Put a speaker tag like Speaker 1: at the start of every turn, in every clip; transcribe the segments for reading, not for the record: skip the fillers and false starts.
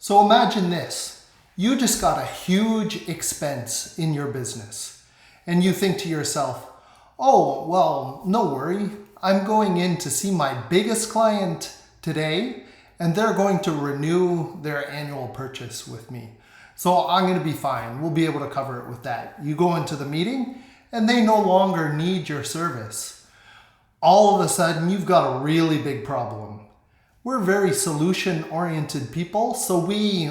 Speaker 1: So imagine this. You just got a huge expense in your business and you think to yourself, oh, well, no worry. I'm going in to see my biggest client today and they're going to renew their annual purchase with me. So I'm going to be fine. We'll be able to cover it with that. You go into the meeting and they no longer need your service. All of a sudden, you've got a really big problem. We're very solution-oriented people, so we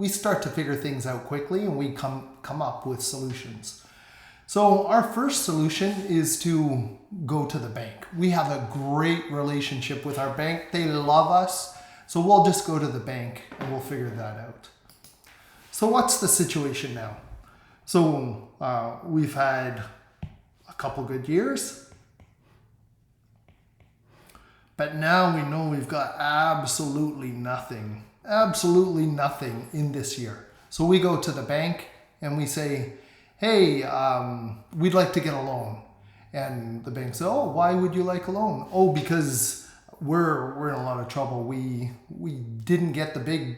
Speaker 1: start to figure things out quickly and we come up with solutions. So our first solution is to go to the bank. We have a great relationship with our bank. They love us, so we'll just go to the bank and we'll figure that out. So what's the situation now? So we've had a couple good years. But now we know we've got absolutely nothing in this year. So we go to the bank and we say, hey, we'd like to get a loan. And the bank says, oh, why would you like a loan? Oh, because we're in a lot of trouble. We didn't get the big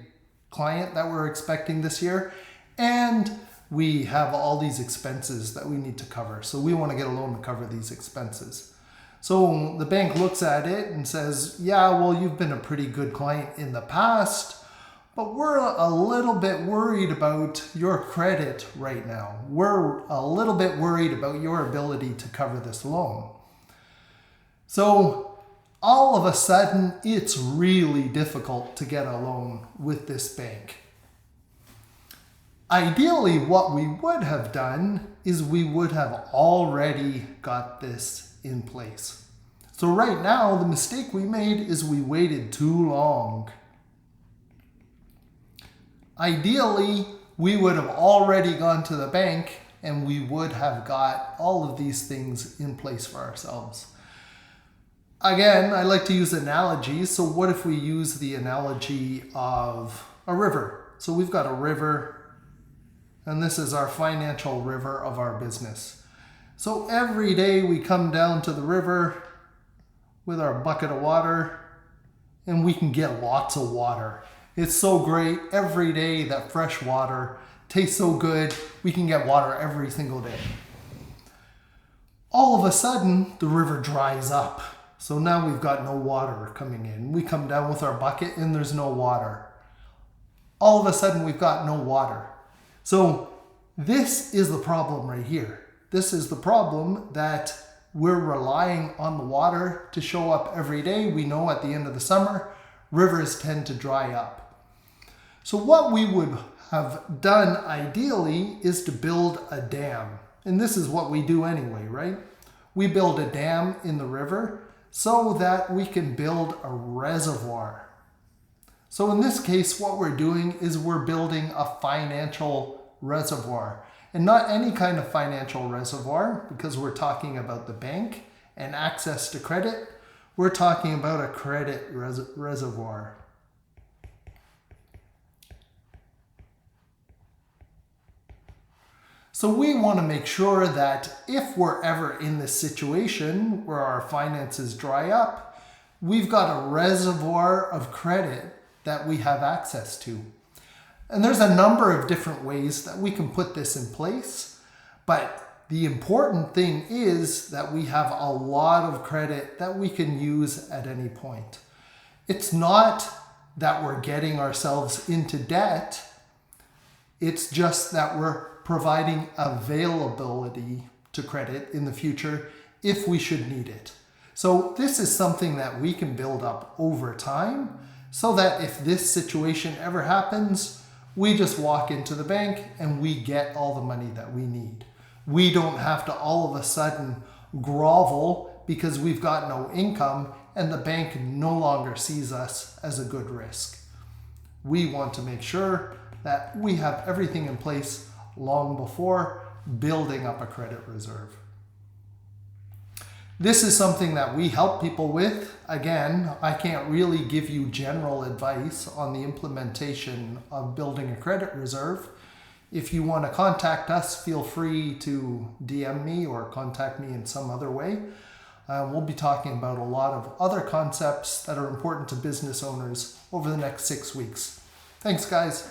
Speaker 1: client that we're expecting this year. And we have all these expenses that we need to cover. So we want to get a loan to cover these expenses. So the bank looks at it and says, yeah, well, you've been a pretty good client in the past, but we're a little bit worried about your credit right now. We're a little bit worried about your ability to cover this loan. So all of a sudden, it's really difficult to get a loan with this bank. Ideally, what we would have done is we would have already got this in place. So right now, the mistake we made is we waited too long. Ideally, we would have already gone to the bank and we would have got all of these things in place for ourselves. Again, I like to use analogies. So what if we use the analogy of a river? So we've got a river, and this is our financial river of our business. So every day we come down to the river with our bucket of water and we can get lots of water. It's so great. Every day that fresh water tastes so good. We can get water every single day. All of a sudden, the river dries up. So now we've got no water coming in. We come down with our bucket and there's no water. All of a sudden, we've got no water. So this is the problem right here. This is the problem that we're relying on the water to show up every day. We know at the end of the summer, rivers tend to dry up. So what we would have done ideally is to build a dam. And this is what we do anyway, right? We build a dam in the river so that we can build a reservoir. So in this case, what we're doing is we're building a financial reservoir. And not any kind of financial reservoir, because we're talking about the bank and access to credit. We're talking about a credit reservoir. So we want to make sure that if we're ever in this situation where our finances dry up, we've got a reservoir of credit that we have access to. And there's a number of different ways that we can put this in place, but the important thing is that we have a lot of credit that we can use at any point. It's not that we're getting ourselves into debt, it's just that we're providing availability to credit in the future if we should need it. So this is something that we can build up over time so that if this situation ever happens, we just walk into the bank and we get all the money that we need. We don't have to all of a sudden grovel because we've got no income and the bank no longer sees us as a good risk. We want to make sure that we have everything in place long before building up a credit reserve. This is something that we help people with. Again, I can't really give you general advice on the implementation of building a credit reserve. If you want to contact us, feel free to DM me or contact me in some other way. We'll be talking about a lot of other concepts that are important to business owners over the next 6 weeks. Thanks, guys.